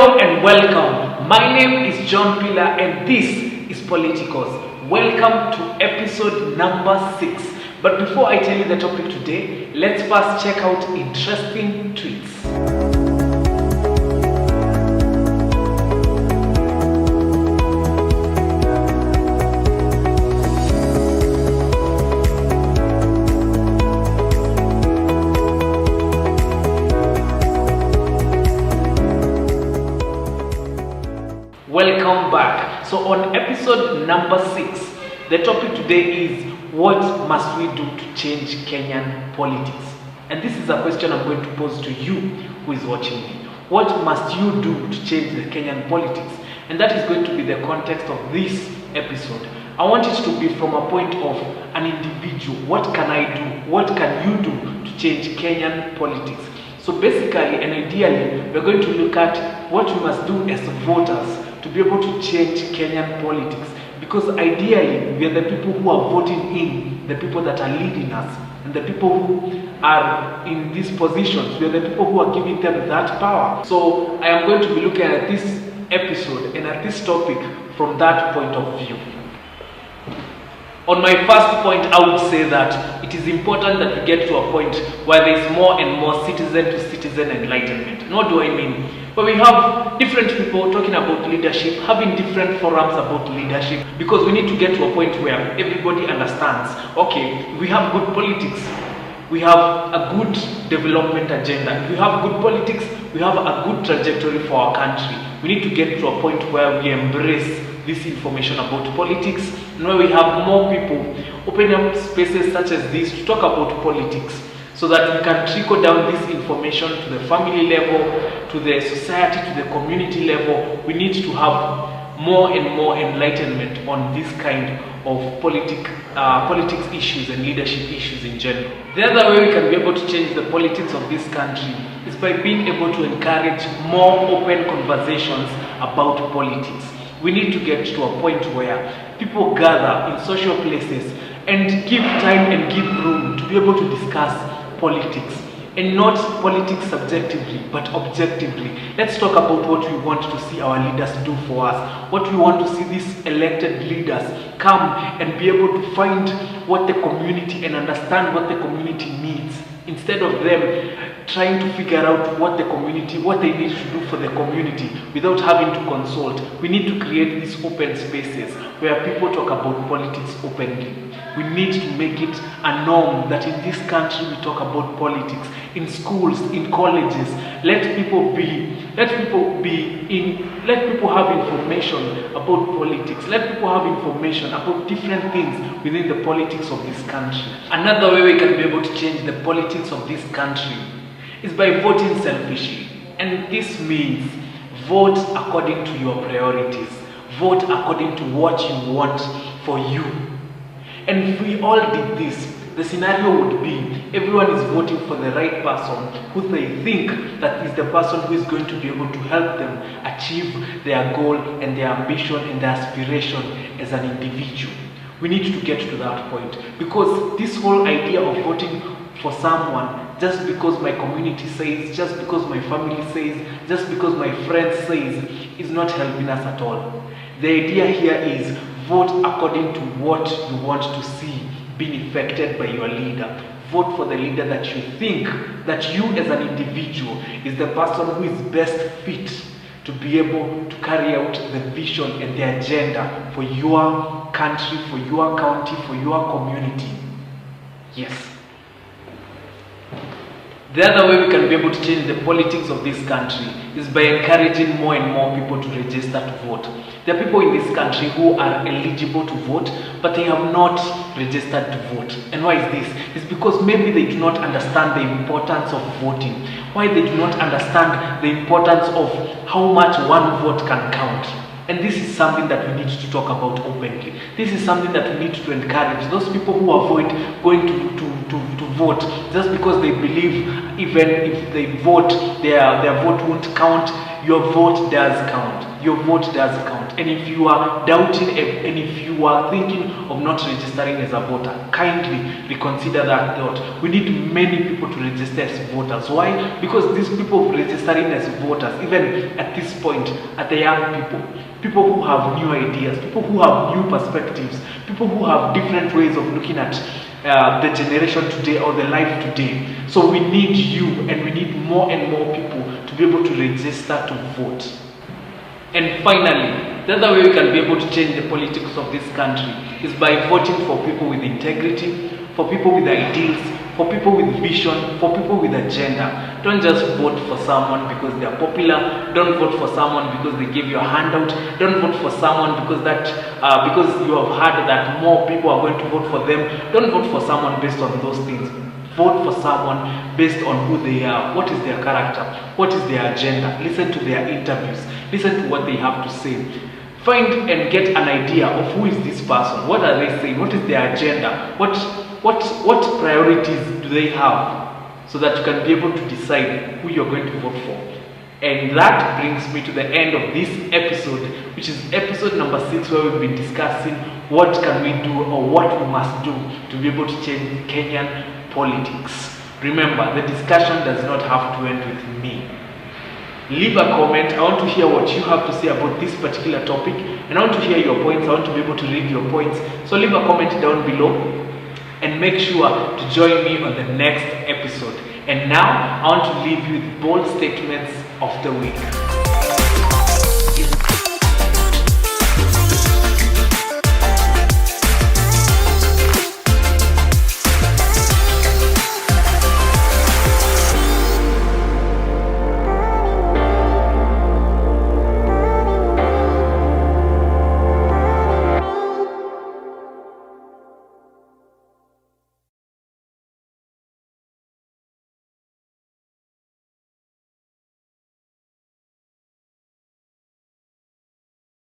Hello and welcome. My name is John Pillar and this is Politicos. Welcome to episode number 6. But before I tell you the topic today, let's first check out interesting tweets. Welcome back. So on episode number 6, the topic today is what must we do to change Kenyan politics? And this is a question I'm going to pose to you who is watching me. What must you do to change the Kenyan politics? And that is going to be the context of this episode. I want it to be from a point of an individual. What can I do? What can you do to change Kenyan politics? So basically and ideally, we're going to look at what we must do as voters to be able to change Kenyan politics. Because ideally, we are the people who are voting in, the people that are leading us, and the people who are in these positions. We are the people who are giving them that power. So I am going to be looking at this episode and at this topic from that point of view. On my first point, I would say that it is important that we get to a point where there is more and more citizen-to-citizen enlightenment. What do I mean? Where we have different people talking about leadership, having different forums about leadership, because we need to get to a point where everybody understands, okay, we have good politics, we have a good development agenda. If we have good politics, we have a good trajectory for our country. We need to get to a point where we embrace this information about politics, and where we have more people opening up spaces such as this to talk about politics, so that we can trickle down this information to the family level, to the society, to the community level. We need to have more and more enlightenment on this kind of politics issues and leadership issues in general. The other way we can be able to change the politics of this country is by being able to encourage more open conversations about politics. We need to get to a point where people gather in social places and give time and give room to be able to discuss politics, and not politics subjectively but objectively. Let's talk about what we want to see our leaders do for us, what we want to see these elected leaders come and be able to find what the community and understand what the community needs, instead of them trying to figure out what they need to do for the community without having to consult. We need to create these open spaces where people talk about politics openly. We need to make it a norm that in this country we talk about politics in schools, in colleges. Let people have information about politics. Let people have information about different things within the politics of this country. Another way we can be able to change the politics of this country is by voting selfishly. And this means vote according to your priorities. Vote according to what you want for you. And if we all did this, the scenario would be everyone is voting for the right person who they think that is the person who is going to be able to help them achieve their goal and their ambition and their aspiration as an individual. We need to get to that point, because this whole idea of voting for someone just because my community says, just because my family says, just because my friends says, is not helping us at all. The idea here is vote according to what you want to see being effected by your leader. Vote for the leader that you think, that you as an individual is the person who is best fit to be able to carry out the vision and the agenda for your country, for your county, for your community. Yes. The other way we can be able to change the politics of this country is by encouraging more and more people to register to vote. There are people in this country who are eligible to vote, but they have not registered to vote. And why is this? It's because maybe they do not understand the importance of voting. Why they do not understand the importance of how much one vote can count. And this is something that we need to talk about openly. This is something that we need to encourage. Those people who avoid going to vote just because they believe even if they vote, their vote won't count, your vote does count. your vote does count. And if you are doubting and if you are thinking of not registering as a voter, kindly reconsider that thought. We need many people to register as voters. Why? Because these people registering as voters, even at this point, are the young people who have new ideas, people who have new perspectives, people who have different ways of looking at the generation today or the life today. So we need you, and we need more and more people to be able to register to vote. And finally, the other way we can be able to change the politics of this country is by voting for people with integrity, for people with ideals, for people with vision, for people with agenda. Don't just vote for someone because they are popular. Don't vote for someone because they give you a handout. Don't vote for someone because you have heard that more people are going to vote for them. Don't vote for someone based on those things. Vote for someone based on who they are, what is their character, what is their agenda. Listen to their interviews, listen to what they have to say. Find and get an idea of who is this person, what are they saying, what is their agenda, what priorities do they have, so that you can be able to decide who you're going to vote for. And that brings me to the end of this episode, which is episode number 6, where we've been discussing what can we do or what we must do to be able to change Kenyan politics. Remember, the discussion does not have to end with me. Leave a comment. I want to hear what you have to say about this particular topic, and I want to hear your points. I want to be able to read your points. So leave a comment down below, and make sure to join me on the next episode. And now I want to leave you with bold statements of the week.